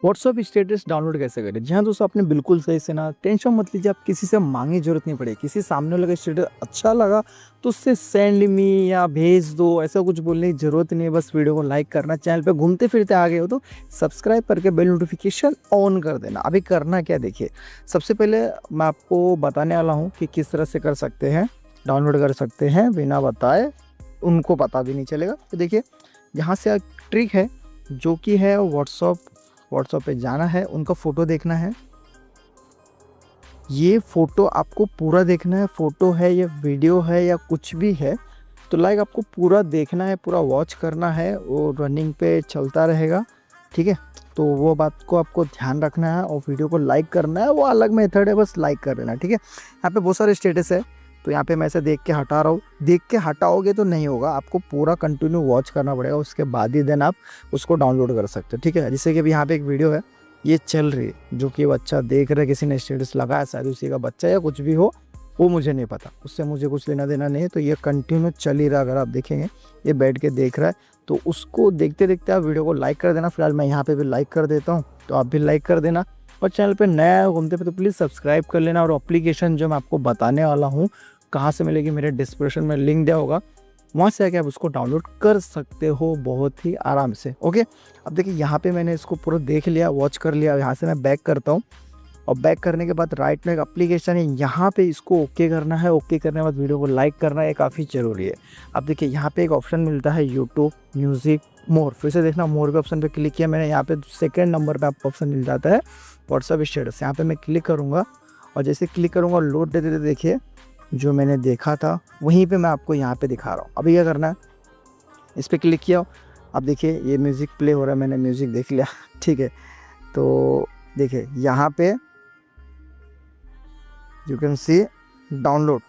WhatsApp status download कैसे करें? जी हाँ दोस्तों, आपने बिल्कुल सही सुना। टेंशन मत लीजिए, आप किसी से मांगने की जरूरत नहीं पड़ेगी। किसी सामने वाले का स्टेटस अच्छा लगा तो उससे सेंड मी या भेज दो, ऐसा कुछ बोलने की जरूरत नहीं है। बस वीडियो को लाइक करना, चैनल पे घूमते फिरते आ गए हो तो सब्सक्राइब करके बेल नोटिफिकेशन ऑन कर देना। अभी करना क्या, देखिए सबसे पहले मैं आपको बताने वाला हूँ कि किस तरह से कर सकते हैं, डाउनलोड कर सकते हैं बिना बताए, उनको पता भी नहीं चलेगा। तो देखिए यहाँ से एक ट्रिक है जो कि है व्हाट्सअप पे जाना है, उनका फ़ोटो देखना है। ये फ़ोटो आपको पूरा देखना है, फ़ोटो है या वीडियो है या कुछ भी है तो लाइक आपको पूरा देखना है, पूरा वॉच करना है। वो रनिंग पे चलता रहेगा, ठीक है। तो वो बात को आपको ध्यान रखना है और वीडियो को लाइक करना है। वो अलग मेथड है, बस लाइक कर देना, ठीक है। यहाँ पे बहुत सारे स्टेटस है तो यहाँ पे मैं ऐसे देख के हटा रहा हूँ। देख के हटाओगे तो नहीं होगा, आपको पूरा कंटिन्यू वॉच करना पड़ेगा, उसके बाद ही देन आप उसको डाउनलोड कर सकते हो, ठीक है। जैसे कि अभी यहाँ पे एक वीडियो है, ये चल रही है, जो कि बच्चा देख रहा है, किसी ने स्टेटस लगाया, शायद उसी का बच्चा या कुछ भी हो, वो मुझे नहीं पता, उससे मुझे कुछ लेना देना नहीं है। तो ये कंटिन्यू चल ही रहा, अगर आप देखेंगे ये बैठ के देख रहा है तो उसको देखते देखते आप वीडियो को लाइक कर देना। फिलहाल मैं यहाँ पे भी लाइक कर देता हूँ, तो आप भी लाइक कर देना। और चैनल पे नया है घूमते पे तो प्लीज़ सब्सक्राइब कर लेना। और एप्लीकेशन जो मैं आपको बताने वाला हूँ कहाँ से मिलेगी, मेरे डिस्क्रिप्शन में लिंक दिया होगा, वहाँ से आके आप उसको डाउनलोड कर सकते हो बहुत ही आराम से। ओके, अब देखिए यहाँ पे मैंने इसको पूरा देख लिया, वॉच कर लिया। यहाँ से मैं बैक करता हूँ और बैक करने के बाद राइट में एक एप्लीकेशन है, यहाँ पे इसको ओके करना है। ओके करने के बाद वीडियो को लाइक करना है, काफ़ी ज़रूरी है। अब देखिए यहाँ पे एक ऑप्शन मिलता है यूट्यूब म्यूज़िक मोर, फिर से देखना मोर के ऑप्शन पे क्लिक किया मैंने। यहाँ पे सेकंड नंबर पे आपको ऑप्शन मिल जाता है व्हाट्सअप स्टेटस। यहाँ पे मैं क्लिक करूँगा और जैसे क्लिक करूँगा लोड देते देते देखिए जो मैंने देखा था वहीं पे मैं आपको यहाँ पे दिखा रहा हूँ। अभी क्या करना है, इस पर क्लिक किया, अब देखिए ये म्यूज़िक प्ले हो रहा है, मैंने म्यूज़िक देख लिया, ठीक है। तो देखिए यहाँ पे यू कैन सी डाउनलोड,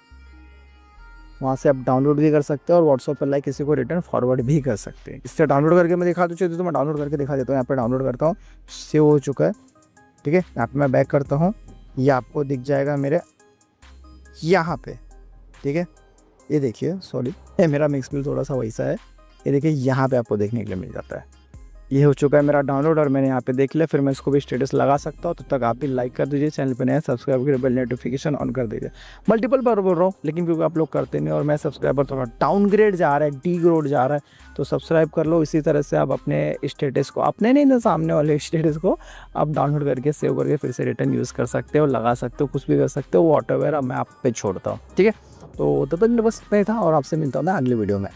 वहाँ से आप डाउनलोड भी कर सकते हो और व्हाट्सएप पर लाइक किसी को रिटर्न फॉरवर्ड भी कर सकते हैं। इससे डाउनलोड करके मैं दिखा दूँ तो मैं डाउनलोड करके दिखा देता हूँ। यहाँ पे डाउनलोड करता हूँ, सेव हो चुका है, ठीक है। यहाँ पे मैं बैक करता हूँ, ये आपको दिख जाएगा मेरे यहाँ पे, ठीक है। ये देखिए, सॉरी ये मेरा मिक्स बिल थोड़ा सा वैसा है, ये देखिए यहाँ पे आपको देखने के लिए मिल जाता है। ये हो चुका है मेरा डाउनलोड और मैंने यहाँ पे देख लिया। फिर मैं इसको भी स्टेटस लगा सकता हूँ। तब तक आप भी लाइक कर दीजिए, चैनल पे नया सब्सक्राइब करके बेल नोटिफिकेशन ऑन कर दीजिए। मल्टीपल बार बोल रहा हूँ लेकिन क्योंकि आप लोग करते नहीं और मैं सब्सक्राइबर थोड़ा डाउनग्रेड जा रहा है, डीग्रेड जा रहा है, तो सब्सक्राइब कर लो। इसी तरह से आप अपने स्टेटस को, अपने नहीं ना सामने वाले स्टेटस को आप डाउनलोड करके सेव करके फिर से रिटर्न यूज़ कर सकते हो, लगा सकते हो, कुछ भी कर सकते हो। व्हाटएवर मैं आप पे छोड़ता हूँ, ठीक है। तो तब तक बस इतना ही था और आपसे मिलता हूँ मैं अगली वीडियो में।